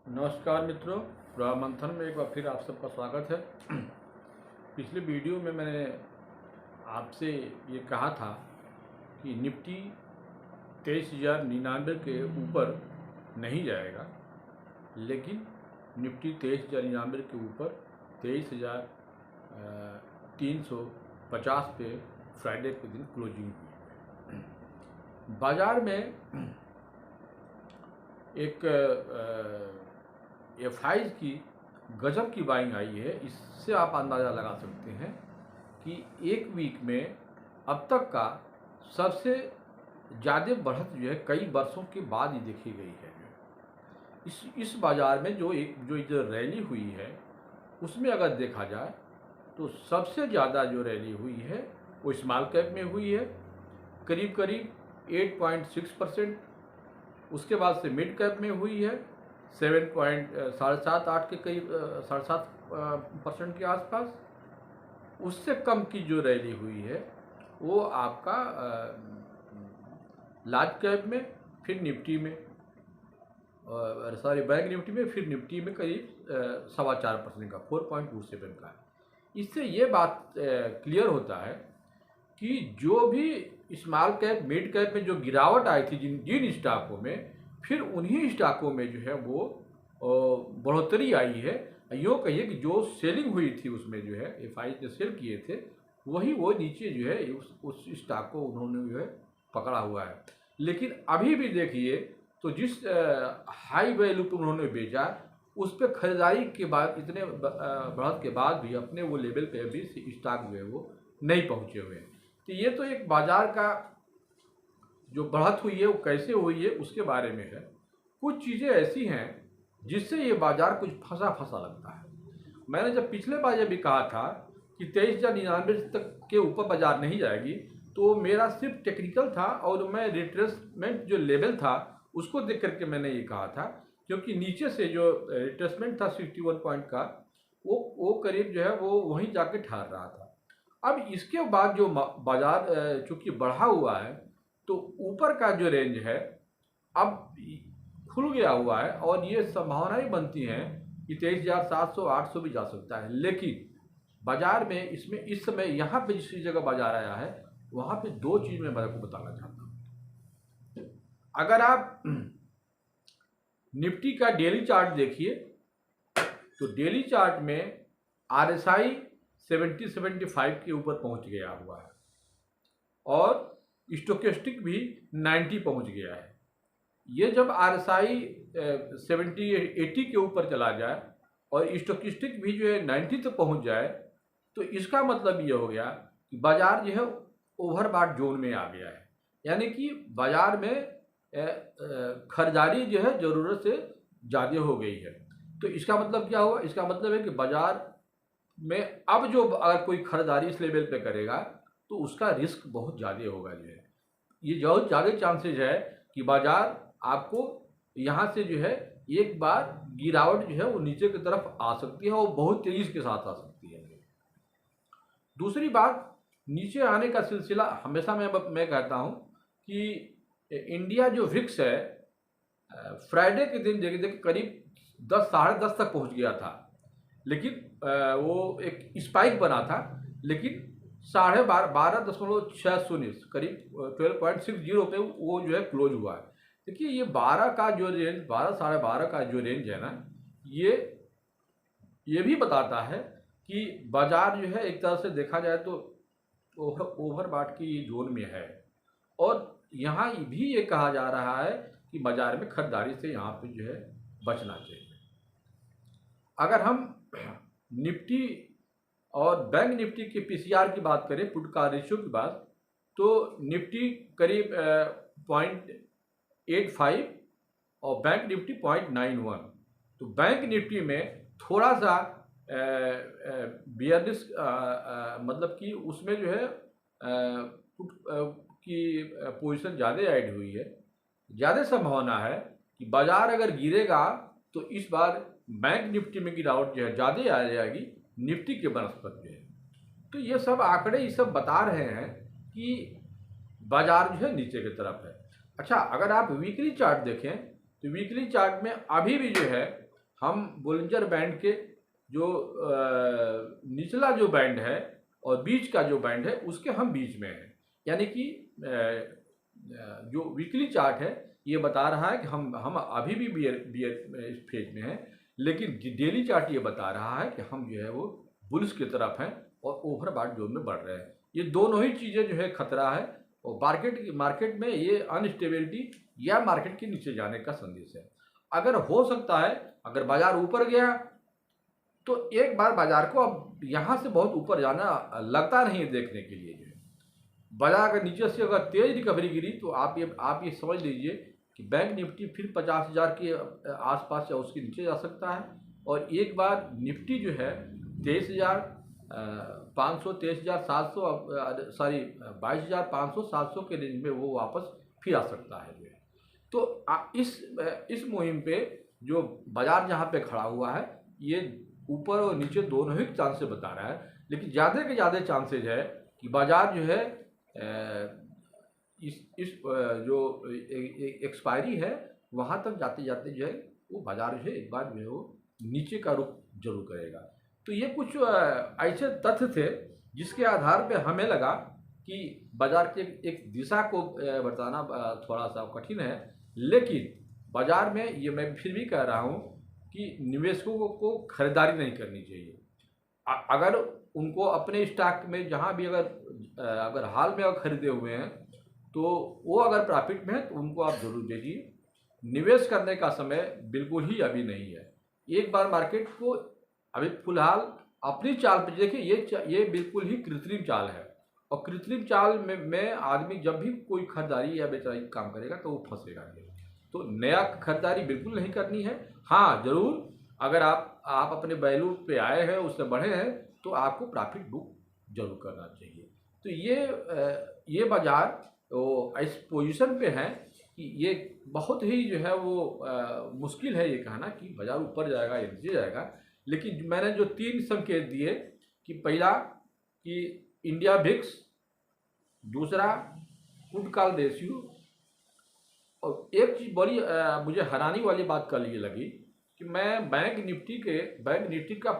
नमस्कार मित्रों, प्रभाव मंथन में एक बार फिर आप सबका स्वागत है। पिछले वीडियो में मैंने आपसे ये कहा था कि निफ्टी 23,099 के ऊपर नहीं जाएगा, लेकिन निफ्टी 23,099 के ऊपर 23,350 पे फ्राइडे के दिन क्लोजिंग हुई। बाज़ार में एक एफआईज की गजब की बाइंग आई है। इससे आप अंदाज़ा लगा सकते हैं कि एक वीक में अब तक का सबसे ज़्यादा बढ़त जो है कई वर्षों के बाद ही देखी गई है। इस बाज़ार में जो रैली हुई है उसमें अगर देखा जाए तो सबसे ज़्यादा जो रैली हुई है वो स्मॉल कैप में हुई है, करीब 8.6%। उसके बाद से मिड कैप में हुई है 7.8 के करीब 7.5% के आसपास। उससे कम की जो रैली हुई है वो आपका लार्ज कैप में, फिर निफ्टी में, बैंक निफ्टी में, फिर निफ्टी में करीब 4.25% का 4.27 का है। इससे ये बात क्लियर होता है कि जो भी स्मॉल कैप मिड कैप में जो गिरावट आई थी जिन स्टॉकों में, फिर उन्हीं स्टॉकों में जो है वो बढ़ोतरी आई है। यूँ कहिए कि जो सेलिंग हुई थी उसमें जो है एफआई ने सेल किए थे वही वो नीचे जो है उस स्टॉक को उन्होंने जो है पकड़ा हुआ है। लेकिन अभी भी देखिए तो जिस हाई वैल्यू पर उन्होंने बेचा उस पर खरीदारी के बाद, इतने बढ़त के बाद भी अपने वो लेवल पे भी स्टॉक जो है वो नहीं पहुँचे हुए हैं। तो ये तो एक बाज़ार का जो बढ़त हुई है वो कैसे हुई है उसके बारे में है। कुछ चीज़ें ऐसी हैं जिससे ये बाज़ार कुछ फंसा फंसा लगता है। मैंने जब पिछले बार जब भी कहा था कि 23,099 तक के ऊपर बाज़ार नहीं जाएगी, तो मेरा सिर्फ टेक्निकल था और मैं रिट्रेसमेंट जो लेवल था उसको देख करके मैंने ये कहा था, क्योंकि नीचे से जो रिट्रेसमेंट था 61 पॉइंट का वो करीब जो है वो वहीं जाके ठहर रहा था। अब इसके बाद जो बाज़ार चूँकि बढ़ा हुआ है तो ऊपर का जो रेंज है अब खुल गया हुआ है और ये संभावनाएं बनती हैं कि 23,700 800 भी जा सकता है। लेकिन बाज़ार में इसमें इस समय यहाँ पे जिस जगह बाज़ार आया है वहाँ पे दो चीज़ मैं आपको बताना चाहता हूँ। अगर आप निफ्टी का डेली चार्ट देखिए तो डेली चार्ट में RSI 70-75 के ऊपर पहुँच गया हुआ है और स्टोकेस्टिक भी 90 पहुँच गया है। ये जब RSI 70-80 के ऊपर चला जाए और स्टोकेस्टिक भी जो है 90 तक पहुँच जाए तो इसका मतलब ये हो गया कि बाज़ार जो है ओवरबॉट जोन में आ गया है। यानी कि बाज़ार में खरीदारी जो है ज़रूरत से ज़्यादा हो गई है। तो इसका मतलब क्या हुआ? इसका मतलब है कि बाज़ार में अब जो अगर कोई खरीदारी इस लेवल पे करेगा तो उसका रिस्क बहुत ज़्यादा होगा। जो है ये बहुत ज़्यादा चांसेज है कि बाज़ार आपको यहाँ से जो है एक बार गिरावट जो है वो नीचे की तरफ आ सकती है और बहुत तेज़ी के साथ आ सकती है। दूसरी बात, नीचे आने का सिलसिला हमेशा मैं कहता हूँ कि इंडिया जो विक्स है फ्राइडे के दिन देख करीब 10 साढ़े 10 तक पहुँच गया था, लेकिन वो एक स्पाइक बना था, लेकिन 12.60 करीब 12.60 पे वो जो है क्लोज हुआ है। देखिए ये 12 का जो रेंज 12 साढ़े 12 का जो रेंज है ना, ये भी बताता है कि बाज़ार जो है एक तरह से देखा जाए तो ओवरबॉट की जोन में है। और यहाँ भी ये कहा जा रहा है कि बाज़ार में खरीदारी से यहाँ पे जो है बचना चाहिए। अगर हम निफ्टी और बैंक निफ्टी के PCR की बात करें, पुट का रेशियो की बात, तो निफ्टी करीब 0.85 और बैंक निफ्टी 0.91। तो बैंक निफ्टी में थोड़ा सा बियरनेस मतलब कि उसमें जो है पुट की पोजीशन ज़्यादा ऐड हुई है। ज़्यादा संभावना है कि बाज़ार अगर गिरेगा तो इस बार बैंक निफ्टी में गिरावट जो है ज़्यादा आ जाएगी निफ्टी के बनस्पत में। तो ये सब आंकड़े ये सब बता रहे हैं कि बाज़ार जो है नीचे की तरफ है। अच्छा, अगर आप वीकली चार्ट देखें तो वीकली चार्ट में अभी भी जो है हम बोलिंजर बैंड के जो निचला जो बैंड है और बीच का जो बैंड है उसके हम बीच में हैं। यानी कि जो वीकली चार्ट है ये बता रहा है कि हम अभी भी बियर इस फेज में हैं, लेकिन डेली चार्ट ये बता रहा है कि हम जो है वो बुल्स की तरफ हैं और ओवरबॉट जोन में बढ़ रहे हैं। ये दोनों ही चीज़ें जो है खतरा है और मार्केट में ये अनस्टेबिलिटी या मार्केट के नीचे जाने का संदेश है। अगर हो सकता है अगर बाजार ऊपर गया तो एक बार बाजार को अब यहाँ से बहुत ऊपर जाना लगता नहीं है देखने के लिए। जो है बाजार अगर नीचे से अगर तेज रिकवरी गिरी तो आप ये समझ लीजिए कि बैंक निफ्टी फिर 50,000 के आसपास या उसके नीचे जा सकता है और एक बार निफ्टी जो है 23,500 23,700 सॉरी 22,500 700 के रेंज में वो वापस फिर आ सकता है। जो है तो इस मुहिम पे जो बाजार जहाँ पे खड़ा हुआ है ये ऊपर और नीचे दोनों ही चांसेस बता रहा है, लेकिन ज़्यादा के ज़्यादा चांसेज है कि बाजार जो है इस जो एक्सपायरी है वहाँ तक जाते जाते जो है वो बाजार जो है एक बार जो है वो नीचे का रुख जरूर करेगा। तो ये कुछ ऐसे तथ्य थे जिसके आधार पे हमें लगा कि बाजार के एक दिशा को बताना थोड़ा सा कठिन है, लेकिन बाजार में ये मैं फिर भी कह रहा हूँ कि निवेशकों को खरीदारी नहीं करनी चाहिए। अगर उनको अपने स्टॉक में जहाँ भी अगर हाल में खरीदे हुए हैं तो वो अगर प्रॉफिट में है तो उनको आप जरूर दीजिए। निवेश करने का समय बिल्कुल ही अभी नहीं है। एक बार मार्केट को अभी फिलहाल अपनी चाल पे देखिए, ये बिल्कुल ही कृत्रिम चाल है और कृत्रिम चाल में आदमी जब भी कोई खरीदारी या बेचारी काम करेगा तो वो फंसेगा। तो नया खरीदारी बिल्कुल नहीं करनी है। हाँ जरूर अगर आप अपने वैल्यू पे आए हैं उससे बढ़े हैं तो आपको प्रॉफिट बुक जरूर करना चाहिए। तो ये बाजार तो इस पोजीशन पे है कि ये बहुत ही जो है वो मुश्किल है ये कहना कि बाजार ऊपर जाएगा या नीचे जाएगा। लेकिन मैंने जो 3 संकेत दिए कि पहला कि इंडिया विक्स, दूसरा पुट कॉल रेशियो, और एक चीज़ बड़ी मुझे हैरानी वाली बात कल ये लगी कि मैं बैंक निफ्टी का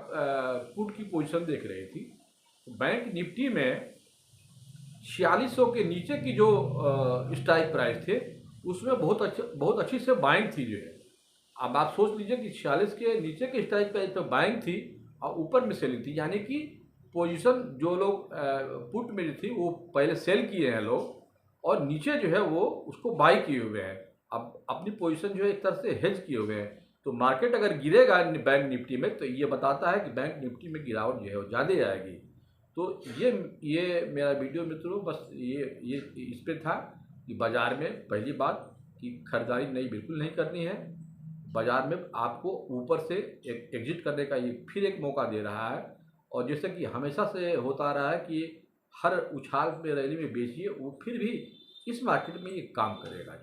पुट की पोजीशन देख रही थी। बैंक निफ्टी में 4600 के नीचे की जो स्ट्राइक प्राइस थे उसमें बहुत अच्छी से बाइंग थी। जो है अब आप सोच लीजिए कि 46 के नीचे की स्ट्राइक प्राइस पर बाइंग थी और ऊपर में सेलिंग थी, यानी कि पोजीशन जो लोग पुट में थी वो पहले सेल किए हैं लोग और नीचे जो है वो उसको बाई किए हुए हैं। अब अपनी पोजीशन जो है एक तरह से हेज किए हुए हैं। तो मार्केट अगर गिरेगा बैंक निफ्टी में तो ये बताता है कि बैंक निफ्टी में गिरावट जो है वो ज़्यादा आएगी। तो ये मेरा वीडियो मित्रों बस ये इस पे था कि बाज़ार में पहली बात कि खरीदारी नहीं बिल्कुल नहीं करनी है। बाज़ार में आपको ऊपर से एग्जिट करने का ये फिर एक मौका दे रहा है और जैसे कि हमेशा से होता रहा है कि हर उछाल में रैली में बेचिए, वो फिर भी इस मार्केट में ये काम करेगा।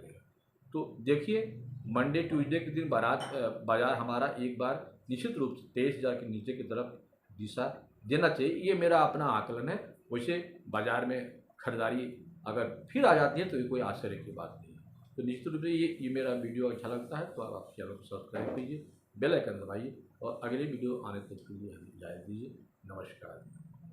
तो देखिए मंडे ट्यूसडे के दिन बाजार हमारा एक बार निश्चित रूप से 23,000 के नीचे की तरफ दिशा देना चाहिए, ये मेरा अपना आकलन है। वैसे बाजार में खरीदारी अगर फिर आ जाती है तो ये कोई आश्चर्य की बात नहीं है। तो निश्चित रूप से ये मेरा वीडियो अच्छा लगता है तो आप चैनल को सब्सक्राइब कीजिए, बेल आइकन दबाइए और अगले वीडियो आने तक के लिए हमें इजाज़त दीजिए। नमस्कार।